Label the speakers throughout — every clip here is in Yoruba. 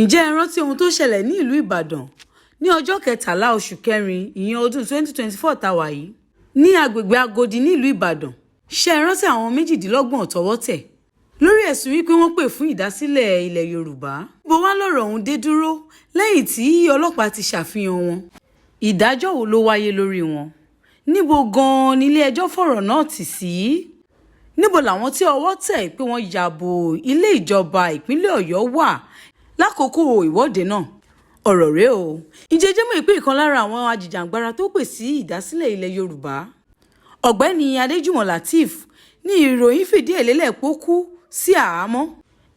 Speaker 1: Ǹjẹ́ ẹ rántí ohun tó ṣẹlẹ̀ ní ìlú Ìbàdàn ní ọjọ́ 13 oṣù kẹrin ìyẹn ọdún 2024 tá wà yìí ní agbègbè Agodi nílùú Ìbàdàn? Ṣé ẹ rántí àwọn 28 tọ́wọ́ tẹ̀ lórí ẹ̀sùn wípé wọ́n pè fún ìdásílẹ̀ ilẹ̀ Yorùbá? Bó wá lọ́rọ̀ ọ̀hún dé dúró lẹ́yìn tí ọlọ́pàá ti ṣàfihàn wọn. Ìdájọ́ wo ló wáyé lórí wọn? Níbo gan-an nílé ẹjọ́ fọ̀rọ̀ náà tì sí? Níbo làwọn tí ọwọ́ tẹ̀ pé wọ́n ya bo ilé ìjọba ìpínlẹ̀ Ọ̀yọ́ wà lákòókò ìwọ́de náà? Ọ̀rọ̀ rèé o. Ǹjẹ́ jẹ́ mọ̀ pé ìkan lára àwọn ajìjàǹgbara tó pè sí ìdásílẹ̀ ilẹ̀ Yorùbá, ọ̀gbẹ́ni Adéjùmọ̀ Lateef, ní ìròyìn fìdí ẹ̀ lélẹ̀ pé ó kú sí àhámọ́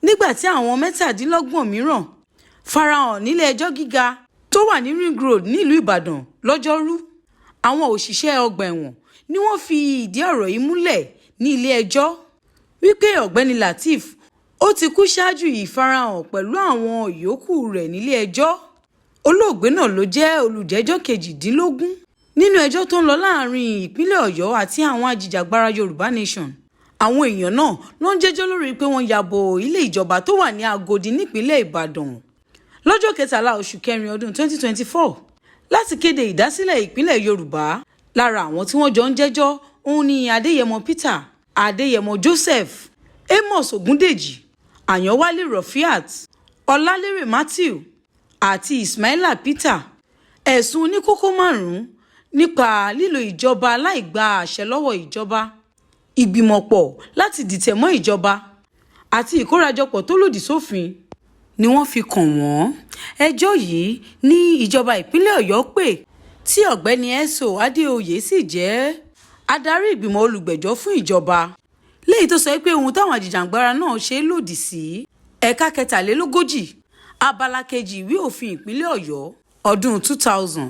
Speaker 1: nígbà tí àwọn 27 mìíràn farahàn nílé ẹjọ́ gíga tó wà ní Ring Road nílùú Ìbàdàn lọ́jọ́rú. Àwọn òṣìṣẹ́ ọgbà ẹ̀wọ̀n ni wọ́n fi ìdí ọ̀rọ̀ yìí múlẹ̀ ní ilé ẹjọ́ wípé ọ̀gbẹ́ni Lateef ó ti kú ṣáájú ìfarahàn pẹ̀lú àwọn ìyókù rẹ̀ nílé ẹjọ́. Olóògbé náà ló jẹ́ olùjẹ́jọ́ 18 nínú ẹjọ́ tó ń lọ láàrin ìpínlẹ̀ Ọ̀yọ́ àti àwọn ajìjàgbara Yoruba Nation. Àwọn èèyàn náà ló ń jẹ́jọ́ lórí pé wọ́n ya bo ilé ìjọba tó wà ní Agodi nípínlẹ̀ Ìbàdàn lọ́jọ́ 13 oṣù kẹrin ọdún 2024 láti kéde ìdásílẹ̀ ìpínlẹ̀ Yorùbá. Lára àwọn tí wọ́n jọ ń jẹ́jọ́ òun ni Adéyẹmọ Peter, Adéyẹmọ Joseph, Amos Ògúndèjì, Àyànwálé Rọ̀fíàt, Ọlálérè Matthew àti Ismaila Peter. Ẹ̀sùn oníkókó 5 nípa lílo ìjọba láìgba àṣẹ lọ́wọ́ ìjọba, ìgbìmọ̀pọ̀ láti dìtẹ̀ mọ́ ìjọba àti ìkórajọpọ̀ tó lòdì sófin ni wọ́n fi kàn wọ́n. Ẹjọ́ yìí ní ìjọba ìpínlẹ̀ Ọ̀yọ́ pè tí ọ̀gbẹ́ni Eso Adéoyè sì jẹ́ adarí ìgbìmọ̀ olùgbẹ́jọ́ fún ìjọba, léyìí tó sọ pé ohun táwọn ajìjàǹgbara náà ṣe lòdì sí ẹ̀ka 43 abala 2 ìwé òfin ìpínlẹ̀ Ọ̀yọ́ ọdún 2000.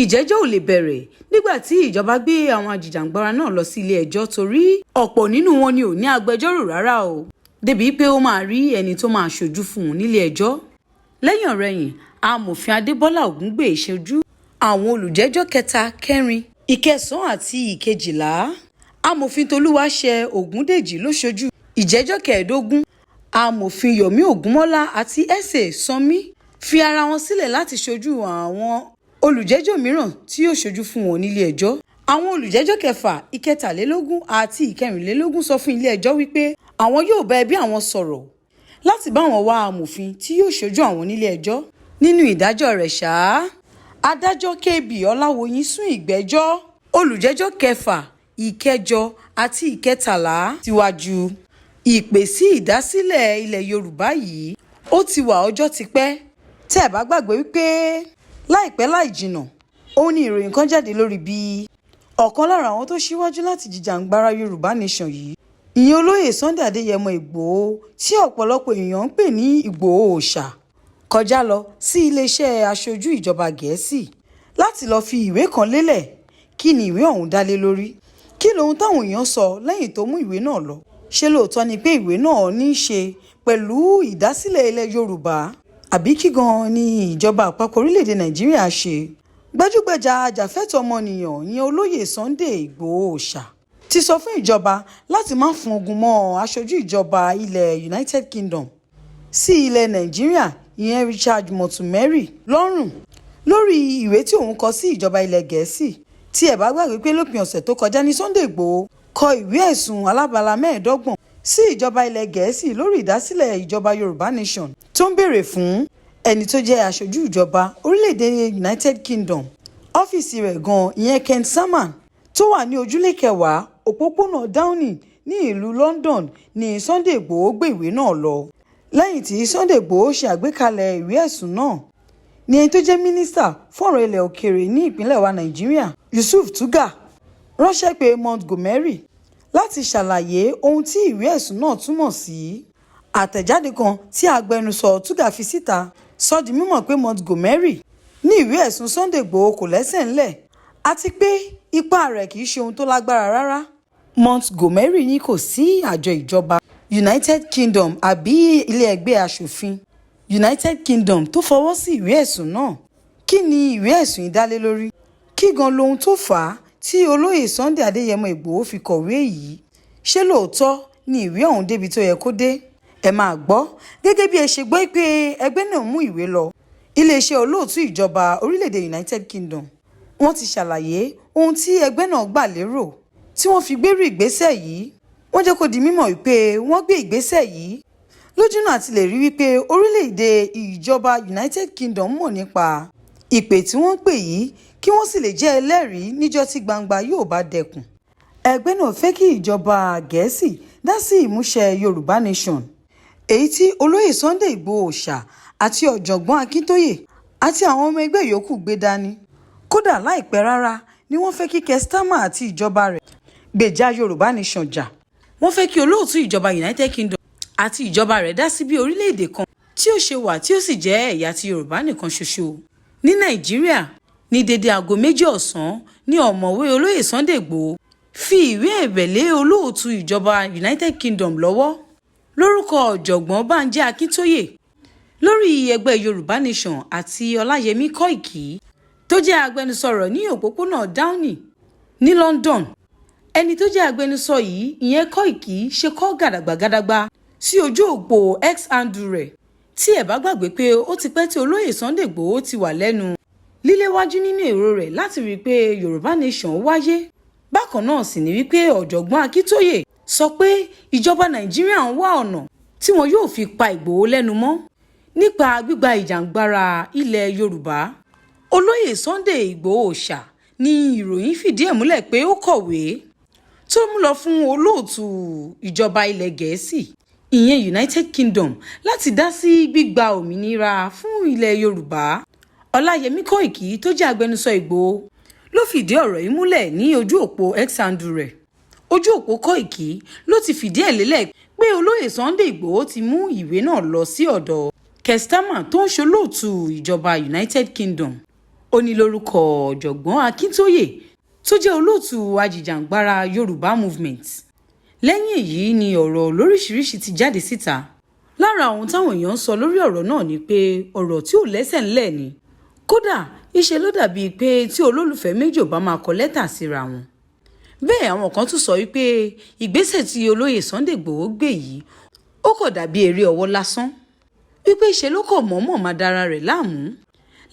Speaker 1: Ìjẹ́jọ́ ò lè bẹ̀rẹ̀ nígbà tí ìjọba gbé àwọn ajìjàǹgbara náà lọ sí ilé ẹjọ́ torí ọ̀pọ̀ nínú wọn ni ò ní agbẹjọ́rò rárá o, débi pé ó máa rí ẹni tó máa ṣojú fún un nílé ẹjọ́. Lẹ́yìn ọ̀rẹyìn, amòfin Adébọ́lá Ògúngbè ṣojú àwọn olùjẹ́jọ́ 3, 4, 9 àti 12. Amòfin Tolúwaṣe Ògúndèjì ló ṣojú ìjẹ́jọ́ 15. Amòfin Yomi Ògúnmọ́lá àti Ese Sanmi fi ara wọn sílẹ̀ láti ṣojú àwọn olùjẹ́jọ́ mìíràn tí yóò ṣojú fún wọn nílé ẹjọ́. Àwọn olùjẹ́jọ́ 6, 23 àti 24 sọ fún ilé ẹjọ́ wípé àwọn yóò bá ẹbí àwọn sọ̀rọ̀ láti bá wọn wá amòfin tí yóò ṣojú àwọn nílé ẹjọ́. Nínú ìdájọ́ rẹ̀ ṣáá, adájọ́ KB Ọláwoyin sún ìgbẹ́jọ́ olùjẹ́jọ́ 6, 9 àti 13 síwájú. Ìpè sí ìdásílẹ̀ ilẹ̀ Yorùbá yìí ó ti wà ọjọ́ ti pẹ́. Tẹ́ ẹ bá gbàgbé wípé láìpẹ́ láì jìnnà òun ni ìròyìn kan jáde lórí bí ọ̀kan lára àwọn tó ṣíwájú láti jìjàǹgbara Yorùbá Nation yìí, ìyẹn olóyè Sunday Adéyẹmọ Ìgbòho tí ọ̀pọ̀lọpọ̀ èèyàn ń pè ní Ìgbòho òòṣà, kọjá lọ sí iléeṣẹ́ aṣojú ìjọba Gẹ̀ẹ́sì láti lọ fi ìwé kan lélẹ̀. Kí ni ìwé ọ̀hún dá lé lórí? Kí lohun táwọn èèyàn sọ lẹ́yìn tó mú ìwé náà lọ? Ṣé lóòótọ́ ni pé ìwé náà ní í ṣe pẹ̀lú ìdásílẹ̀ ilẹ̀ Yorùbá? Àbí kí gan-an ni ìjọba àpapọ̀ orílẹ̀-èdè Nàìjíríà ṣe? Gbajúgbajà ajàfẹ́tọ̀ọ́ ọmọnìyàn ìyẹn olóyè Sunday Ìgbòho òòṣà ti sọ fún ìjọba láti má fún ogun mọ́ aṣojú ìjọba ilẹ̀ United Kingdom sí ilẹ̀ Nàìjíríà ìyẹn Richard Montgomery lọ́rùn lórí ìwé tí òun kọ sí ìjọba ilẹ̀ Gẹ̀ẹ́sì. Tí ẹ bá gbàgbé pé lópin ọ̀sẹ̀ tó kọjá ní Sunday Ìgbòho kọ ìwé ẹ̀sùn alábala 25 sí ìjọba ilẹ̀ Gẹ̀ẹ́sì lórí ìdásílẹ̀ ìjọba Yorùbá Nation tó ń béèrè fún ẹni tó jẹ́ aṣojú ìjọba orílẹ̀-èdè United Kingdom. Ọ́fíìsì rẹ̀ gan-an ìyẹn Ken Salman tó wà ní ojúlé 10 òpópónà Downing ní ìlú London ni Sunday Ìgbòho gbé ìwé náà lọ. Lẹ́yìn tí Sunday Ìgbòho ṣe àgbékalẹ̀ ìwé ẹ̀sùn náà ni ẹni tó jẹ́ mínísítà fọ́rọ̀ ilẹ̀ òkèèrè ní ìpínlẹ̀ wa Nàìjíríà Yusuf Tuga ránṣẹ́ pé Montgomery láti ṣàlàyé ohun tí ìwé ẹ̀sùn náà túmọ̀ sí. Àtẹ̀jáde kan tí agbẹnusọ Tuga fi síta sọ di mímọ̀ pé Montgomery ní ìwé ẹ̀sùn Sunday Ìgbòho kò lẹ́sẹ̀ ńlẹ̀ àti pé ipá rẹ̀ kì í ṣe ohun tó lágbára rárá. Montgomery ní kò sí àjọ ìjọba United Kingdom àbí ilé ẹgbẹ́ aṣòfin United Kingdom tó fọwọ́ sí ìwé ẹ̀sùn náà. Kí ni ìwé ẹ̀sùn yìí dá lé lórí? Kí gan lohun tó fà á tí olóyè Sunday Adéyẹmọ Ìgbòho fi kọ̀wé yìí? Ṣé lóòótọ́ ni ìwé ọ̀hún débi tó yẹ kó dé? ẹ máa gbọ́ gẹ́gẹ́ bí ẹ ṣe gbọ́ pé ẹgbẹ́ náà mú ìwé lọ iléeṣẹ́ olóòtú ìjọba orílẹ̀-èdè United Kingdom. Wọ́n ti ṣàlàyé ohun tí ẹgbẹ́ náà gbà lérò tí wọ́n fi gbérù ìgbésẹ̀ yìí. Wọ́n jẹ́ kó di mímọ̀ wípé wọ́n gbé ìgbésẹ̀ yìí lójúnà àti lè rí wípé orílẹ̀-èdè ìjọba United Kingdom mọ̀ nípa ìpè tí wọ́n pè yìí kí wọ́n sì lè jẹ́ ẹlẹ́rìí níjọ́ tí gbangba yóò bá dẹkùn. Ẹgbẹ́ náà fẹ́ kí ìjọba Gẹ̀ẹ́sì dá sí ìmúṣẹ Yoruba Nation, èyí tí olóyè Sunday Igboho àti ọ̀jọ̀gbọ́n Akíntóyè àti àwọn ọmọ ẹgbẹ́ yòókù gbé dání. Kódà láìpẹ́ rárá ni wọ́n fẹ́ kí Kestama àti ìjọba rẹ̀ gbèjà Yoruba Nation jà. Wọ́n fẹ́ kí olóòtú ìjọba United Kingdom àti ìjọba rẹ̀ dá sí bí orílẹ̀-èdè kan tí ó ṣe wà tí ó sì jẹ́ ẹ̀yà ti Yorùbá nìkan ṣoṣo. Ní Nàìjíríà ní dédé aago 2 ọ̀sán ní ọ̀mọ̀wé olóyè Sunday Igboho fi ìwé ẹ̀bẹ̀ lé olóòtú ìjọba United Kingdom lọ́wọ́ lórúkọ ọ̀jọ̀gbọ́n Bánjí Akíntóyè lórí ẹgbẹ́ Yoruba Nation àti Ọláyẹmí Kọ́ìkì tó jẹ́ agbẹnusọ̀rọ̀ ní òpópónà Downing ní London. Ẹni tó jẹ́ agbẹnusọ yìí ìyẹn Kọ́ìkì ṣe kọ́ gàdàgbàgàdàgbà sí ojú òpó X handle rẹ̀. Tí ẹ bá gbàgbé pé ó ti pẹ́ tí olóyè Sunday Igboho ti wà lẹ́nu líléwájú nínú èrò rẹ̀ láti rí i pé Yoruba Nation wáyé. Bákan náà sì ni wípé ọ̀jọ̀gbọ́n Akíntóyè sọ pé ìjọba Nàìjíríà ń wá ọ̀nà tí wọn yóò fi pa Ìgbòho lẹ́nu mọ́ nípa gbígba ìjàǹgbara ilẹ̀ Yorùbá. Olóyè Sunday Igboho ní ìròyìn fìdí ẹ̀ múlẹ̀ pé ó kọ̀wé tó mú lọ fún olóòtú ìjọba ilẹ̀ Gẹ̀ẹ́sì ìyẹn United Kingdom láti dá sí gbígba òmìnira fún ilẹ̀ Yorùbá. Ọláyẹmí Kọ́ìkì tó jẹ́ agbẹnusọ Ìgbòho ló fìdí ọ̀rọ̀ yìí múlẹ̀ ní ojú òpó X handle rẹ̀. Ojú òpó Kọ́ìkì ló ti fìdí ẹ̀ lélẹ̀ pé olóyè Sunday Igboho ti mú ìwé náà lọ sí ọ̀dọ̀ Kestama tó ń ṣolóòtú ìjọba United Kingdom. Ó ní lórúkọ ọ̀jọ̀gbọ́n Akíntóyè tó jẹ́ olóòtú ajìjàǹgbara Yorùbá Movement. Lẹ́yìn èyí ni ọ̀rọ̀ lóríṣiríṣi ti jáde síta. Lára ohun táwọn èèyàn ń sọ lórí ọ̀rọ̀ náà ni pé ọ̀rọ̀ tí ò lẹ́sẹ̀ ńlẹ̀ ni. Kódà ìṣe ló dàbí pé tí olólùfẹ́ méjì ò bá máa kọ lẹ́tà síra wọn. Bẹ́ẹ̀ àwọn kan tún sọ wípé ìgbésẹ̀ tí olóyè Sunday Igboho gbé yìí ó kò dàbí eré ọwọ́ lásán, wípé ìṣe ló kọ̀ mọ̀ọ́mọ̀ máa dára rẹ̀ láàmú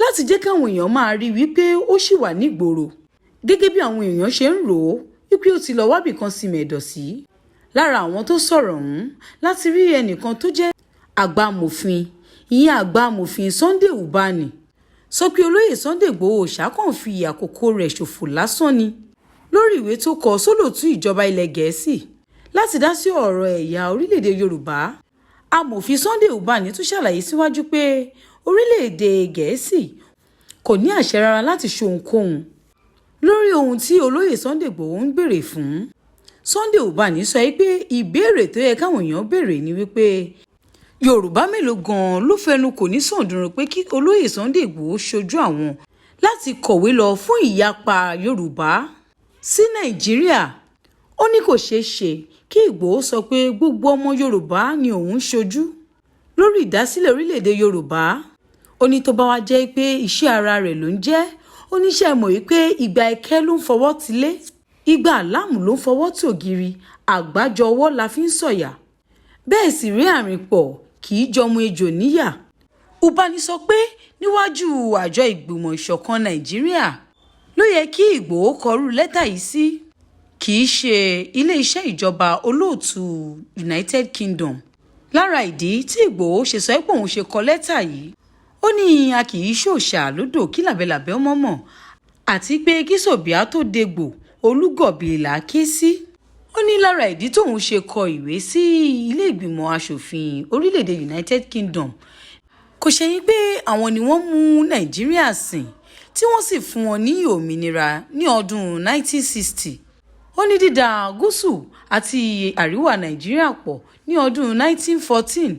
Speaker 1: láti jẹ́ káwọn èèyàn máa rí wípé ó ṣì wà nígboro gẹ́gẹ́ bí àwọn èèyàn ṣe ń rò ó wípé ó ti lọ wábì kan sí mẹ̀dọ̀ sí. Lára àwọn tó sọ̀rọ̀ ọ̀hún láti rí ẹnìkan tó jẹ́ àgbà amòfin ìyẹn àgbà amòfin Sunday Ubani sọ pé olóyè Sunday Igboho kàn fi àkókò rẹ̀ ṣòfò lásán ni lórí ìwé tó kọ sólòtú ìjọba ilẹ̀ Gẹ̀ẹ́sì láti dá sí ọ̀rọ̀ ẹ̀yà orílẹ̀-èdè Yorùbá. Amòfin Sunday Ubani tún ṣàlàyé síwájú pé orílẹ̀-èdè Gẹ̀ẹ́sì kò ní àṣẹ rárá láti ṣe ohunkóhun lórí ohun tí olóyè Sunday Igboho ń béèrè fún. Sunday Ubani sọ pé ìbéèrè tó yẹ káwọn èèyàn béèrè ni wípé Yorùbá mélòó gan-an ló fẹnu kò ní sọ̀dúnrún pé kí olóyè Sunday Igboho ṣojú àwọn láti kọ̀wé lọ fún ìyapa Yorùbá sí Nàìjíríà. Ó ní kò ṣeé ṣe kí Igboho sọ pé gbogbo ọmọ Yorùbá ni òun ṣojú lórí ìdásílẹ̀ orílẹ̀-èdè Yorùbá. Ó ní tó bá wá jẹ́ pé iṣẹ́ ara rẹ̀ ló ń jẹ́, ó ní ṣe mọ̀ wípé ìgbà ẹ̀kẹ́ ló ń fọwọ́ tilé, ìgbà àlámù ló ń fọwọ́ tògiri, àgbájọ ọwọ́ la fi ń sọ̀yà. Bẹ́ẹ̀ sì rí àrìn pọ̀ kì í jọmọ ejò níyà. Ubani sọ pé níwájú àjọ ìgbìmọ̀ ìṣọ̀kan Nàìjíríà ló yẹ kí Igboho kọrú lẹ́tà yìí sí, kì í ṣe ilé-iṣẹ́ ìjọba olóòtú United Kingdom. Lára ìdí tí Igboho ṣe sọ pé òun ṣe kọ lẹ́tà yìí, ó ní a kì í ṣòṣà lódò kí làbẹ́làbẹ́ ọmọ mọ̀ àti pé kí sòbíà tó dégbò olúgọ̀bì là ké sí. Ó ní lára ìdí tóun ṣe kọ ìwé sí ilé ìgbìmọ̀ aṣòfin orílẹ̀-èdè United Kingdom kò ṣẹ̀yìn pé àwọn ni wọ́n mú Nàìjíríà sìn tí wọ́n sì fún wọn ní òmìnira ní ọdún 1960. Ó ní dídà gúúsù àti àríwá Nàìjíríà pọ̀ ní ọdún 1914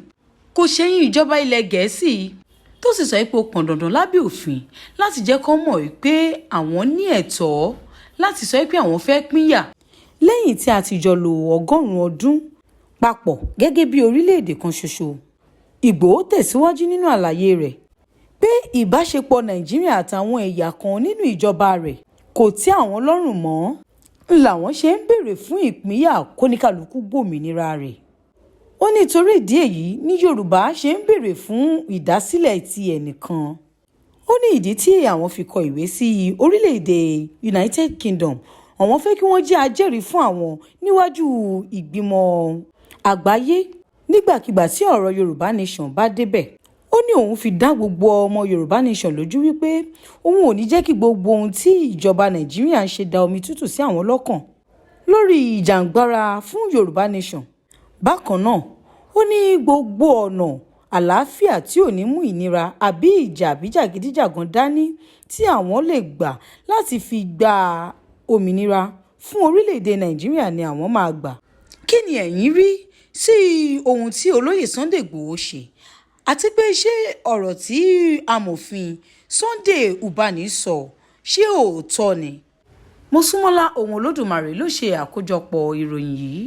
Speaker 1: kò ṣẹ̀yìn ìjọba ilẹ̀ Gẹ̀ẹ́sì tó sì sọ pé ó pọn dandan lábẹ́ òfin láti jẹ́ kó mọ̀ wípé àwọn ní ẹ̀tọ́ láti sọ pé àwọn fẹ́ pínyà lẹ́yìn tí a ti jọ lò 100 ọdún papọ̀ gẹ́gẹ́ bí orílẹ̀-èdè kan ṣoṣo. Ìgbòho tẹ̀síwájú nínú àlàyé rẹ̀ pé ìbáṣepọ̀ Nàìjíríà àtàwọn ẹ̀yà kan nínú ìjọba rẹ̀ kò tẹ́ àwọn lọ́rùn mọ́ làwọn ṣe ń béèrè fún ìpínyà kóníkàlùkù gbòmìnira rẹ̀. ó ní torí ìdí èyí ní Yorùbá ṣe ń béèrè fún ìdásílẹ̀ ti ẹnìkan. Ó ní ìdí tí àwọn fi kọ ìwé sí orílẹ̀-èdè United Kingdom, àwọn fẹ́ kí wọ́n jẹ́ ajẹ́rìí fún àwọn níwájú ìgbìmọ̀ àgbáyé nígbàkigbà tí ọ̀rọ̀ Yoruba Nation bá débẹ̀. Ó ní òun fi dá gbogbo ọmọ Yoruba Nation lójú wípé òun ò ní jẹ́ kí gbogbo ohun tí ìjọba Nàìjíríà ń ṣe da omi tútù sí àwọn lọ́kàn lórí ìjàǹgbara fún Yoruba Nation. Bákan náà, ó ní gbogbo ọ̀nà àlàáfíà tí ò ní mú ìnira àbí ìjà àbí jàgídíjàgan dání tí àwọn lè gbà láti fi gba òmìnira fún orílẹ̀-èdè Nàìjíríà ni àwọn máa gbà. Kí ni ẹ̀yin rí sí ohun tí olóyè Sunday Igboho ṣe? Àti pé ṣé ọ̀rọ̀ tí amòfin Sunday Ubani sọ ṣé òótọ́ ni? Mosúnmọ́lá Ohun Olódùmarè ló ṣe àkójọpọ̀ ìròyìn yìí.